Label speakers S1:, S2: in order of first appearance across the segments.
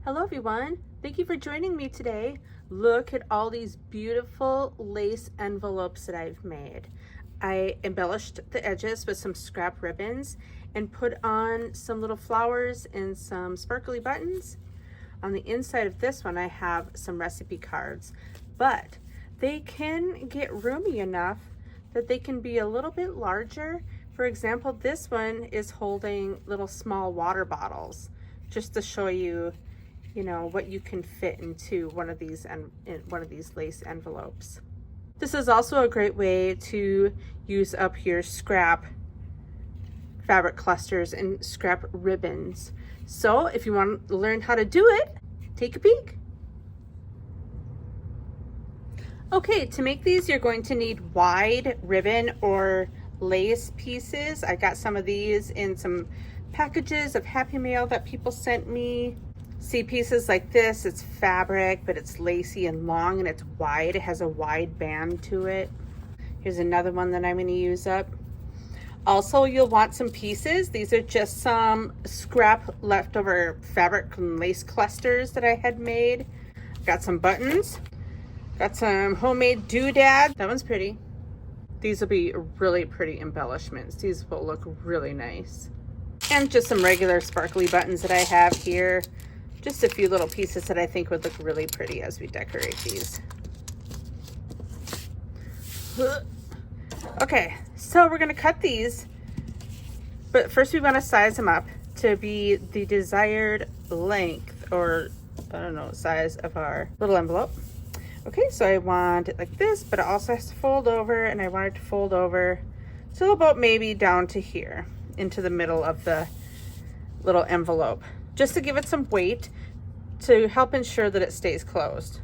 S1: Hello everyone, thank you for joining me today. Look at all these beautiful lace envelopes that I've made. I embellished the edges with some scrap ribbons and put on some little flowers and some sparkly buttons. On the inside of this one I have some recipe cards, but they can get roomy enough that they can be a little bit larger. For example, this one is holding little small water bottles, just to show you what you can fit into one of these lace envelopes. This is also a great way to use up your scrap fabric clusters and scrap ribbons. So if you want to learn how to do it, take a peek. Okay, to make these you're going to need wide ribbon or lace pieces. I got some of these in some packages of Happy Mail that people sent me. See pieces like this, it's fabric, but it's lacy and long and it's wide. It has a wide band to it. Here's another one that I'm going to use up. Also, you'll want some pieces. These are just some scrap leftover fabric and lace clusters that I had made. Got some buttons. Got some homemade doodads. That one's pretty. These will be really pretty embellishments. These will look really nice. And just some regular sparkly buttons that I have here. Just a few little pieces that I think would look really pretty as we decorate these. Okay, so we're gonna cut these, but first we wanna size them up to be the desired length, or I don't know, size of our little envelope. Okay, so I want it like this, but it also has to fold over, and I want it to fold over till about maybe down to here, into the middle of the little envelope, just to give it some weight to help ensure that it stays closed.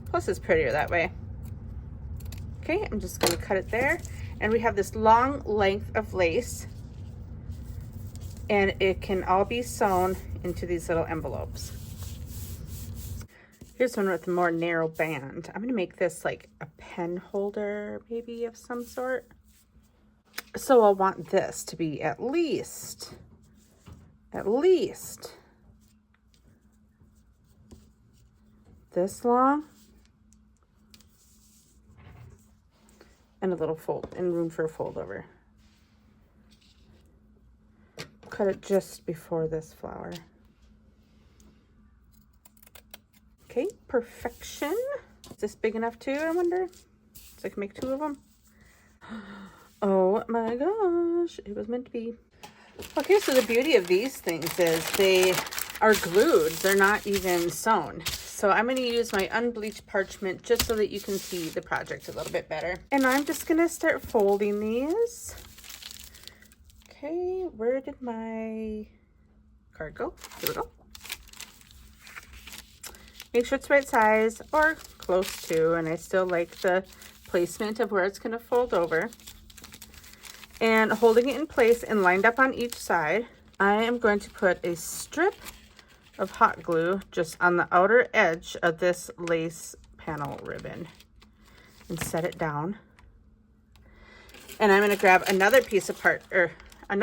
S1: Plus it's prettier that way. Okay, I'm just gonna cut it there. And we have this long length of lace, and it can all be sewn into these little envelopes. Here's one with a more narrow band. I'm gonna make this like a pen holder, maybe of some sort. So I'll want this to be at least this long, and a little fold, and room for a fold over. Cut it just before this flower. Okay, perfection. Is this big enough too, I wonder? So I can make two of them. Oh my gosh, it was meant to be. Okay, so the beauty of these things is they are glued. They're not even sewn. So I'm going to use my unbleached parchment just so that you can see the project a little bit better. And I'm just going to start folding these. Okay, where did my card go? Here we go. Make sure it's right size or close to, and I still like the placement of where it's going to fold over. And holding it in place and lined up on each side, I am going to put a strip of hot glue just on the outer edge of this lace panel ribbon and set it down. And I'm going to grab another piece of parchment. I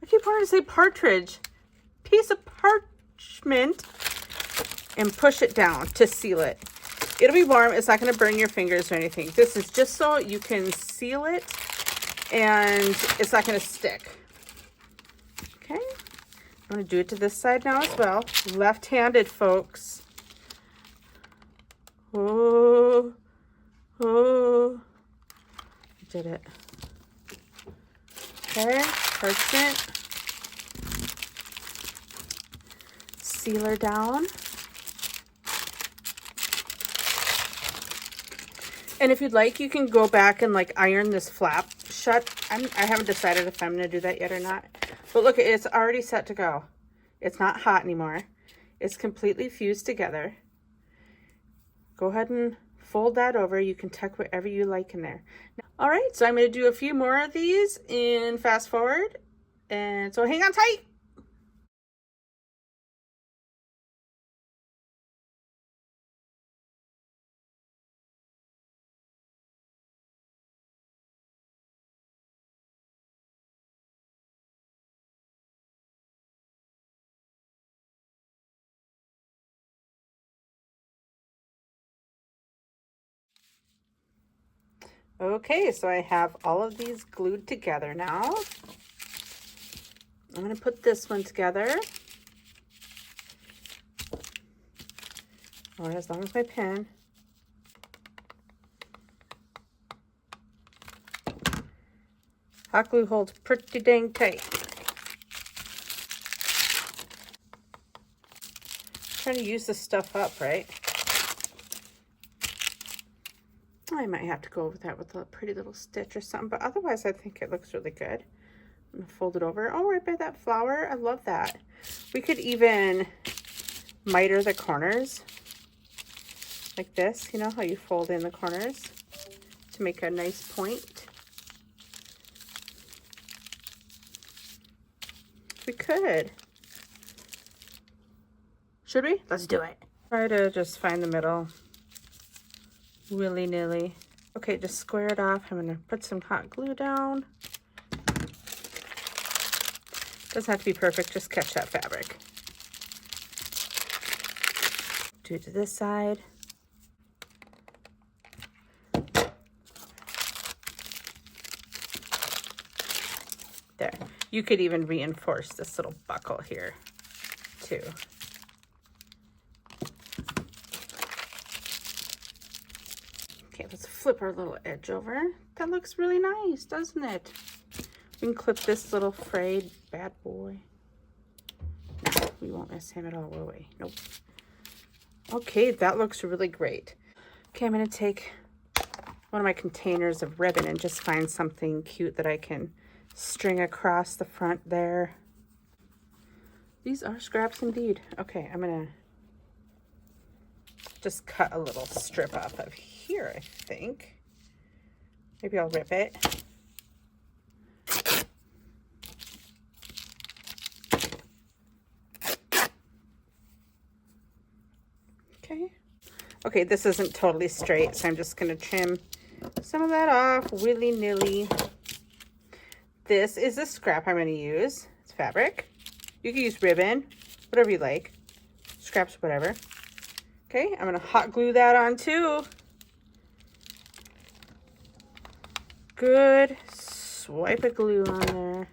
S1: keep wanting to say partridge. Piece of parchment, and push it down to seal it. It'll be warm. It's not going to burn your fingers or anything. This is just so you can seal it and it's not going to stick. Okay. I'm going to do it to this side now as well. Left-handed, folks. Oh, oh. I did it. Okay, parchment. Sealer down. And if you'd like, you can go back and like iron this flap shut. I haven't decided if I'm going to do that yet or not. But look, it's already set to go. It's not hot anymore. It's completely fused together. Go ahead and fold that over. You can tuck whatever you like in there. All right, so I'm going to do a few more of these in fast forward. And so hang on tight. Okay, so I have all of these glued together now. I'm going to put this one together. Or as long as my pen. Hot glue holds pretty dang tight. Trying to use this stuff up, right? I might have to go over that with a pretty little stitch or something, but otherwise I think it looks really good. I'm gonna fold it over. Oh, right by that flower. I love that. We could even miter the corners like this. You know how you fold in the corners to make a nice point? We could. Should we? Let's do it. Try to just find the middle. Willy-nilly. Okay, just square it off. I'm gonna put some hot glue down. Doesn't have to be perfect, just catch that fabric. Do it to this side. There. You could even reinforce this little buckle here too. Okay, let's flip our little edge over. That looks really nice, doesn't it? We can clip this little frayed bad boy. No, we won't miss him at all, will we? Nope. Okay, that looks really great. Okay, I'm gonna take one of my containers of ribbon and just find something cute that I can string across the front there. These are scraps indeed. Okay, I'm gonna just cut a little strip off of here, I think. Maybe I'll rip it. Okay. Okay, this isn't totally straight, so I'm just gonna trim some of that off willy-nilly. This is a scrap I'm gonna use. It's fabric. You can use ribbon, whatever you like. Scraps, whatever. Okay, I'm gonna hot glue that on too. Good swipe of glue on there.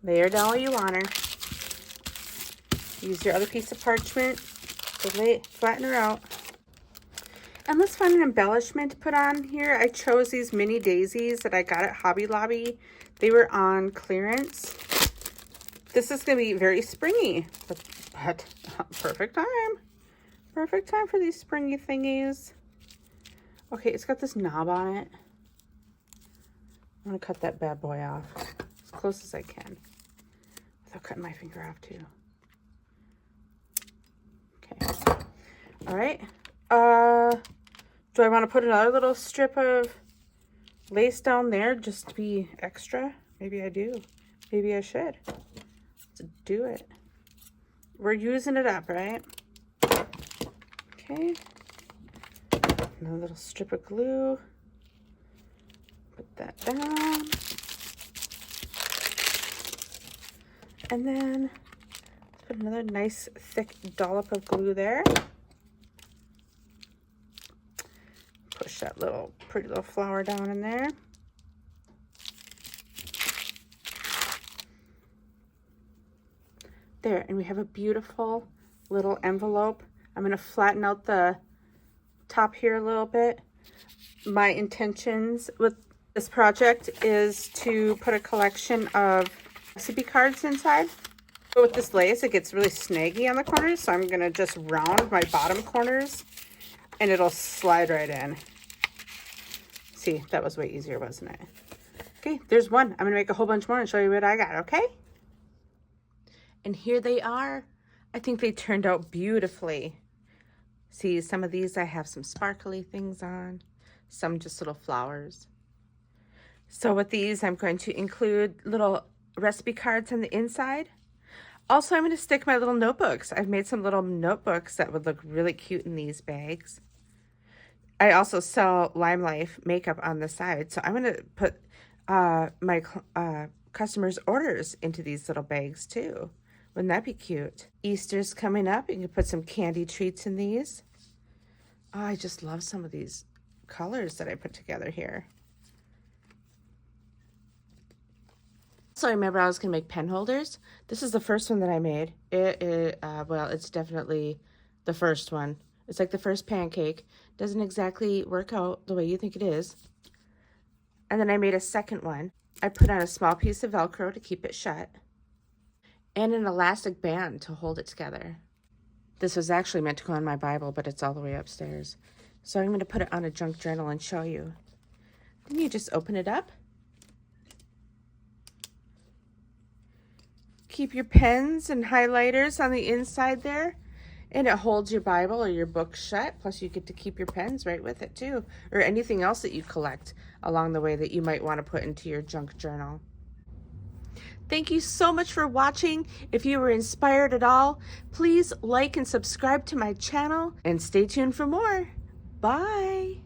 S1: Lay her down where you want her. Use your other piece of parchment to flatten her out. And let's find an embellishment to put on here. I chose these mini daisies that I got at Hobby Lobby. They were on clearance. This is gonna be very springy, but perfect time. Perfect time for these springy thingies. Okay, it's got this knob on it. I'm gonna cut that bad boy off as close as I can without cutting my finger off too. Okay. All right. Do I want to put another little strip of lace down there just to be extra? Maybe I do. Maybe I should. Let's do it. We're using it up, right? Okay. Another little strip of glue. Put that down. And then let's put another nice thick dollop of glue there. Push that little pretty little flower down in there. There, and we have a beautiful little envelope. I'm going to flatten out the top here a little bit. My intentions with this project is to put a collection of recipe cards inside. But with this lace, it gets really snaggy on the corners, so I'm going to just round my bottom corners and it'll slide right in. See, that was way easier, wasn't it? Okay, there's one. I'm going to make a whole bunch more and show you what I got, okay? And here they are. I think they turned out beautifully. See, some of these I have some sparkly things on, some just little flowers. So with these, I'm going to include little recipe cards on the inside. Also, I'm going to stick my little notebooks. I've made some little notebooks that would look really cute in these bags. I also sell Lime Life makeup on the side, so I'm going to put my customers' orders into these little bags too. Wouldn't that be cute? Easter's coming up. You can put some candy treats in these. Oh, I just love some of these colors that I put together here. So I remember I was going to make pen holders. This is the first one that I made. Well, it's definitely the first one. It's like the first pancake. Doesn't exactly work out the way you think it is. And then I made a second one. I put on a small piece of Velcro to keep it shut, and an elastic band to hold it together. This was actually meant to go on my Bible, but it's all the way upstairs. So I'm going to put it on a junk journal and show you. Then you just open it up. Keep your pens and highlighters on the inside there, and it holds your Bible or your book shut. Plus you get to keep your pens right with it too, or anything else that you collect along the way that you might want to put into your junk journal. Thank you so much for watching. If you were inspired at all, please like and subscribe to my channel and stay tuned for more. Bye.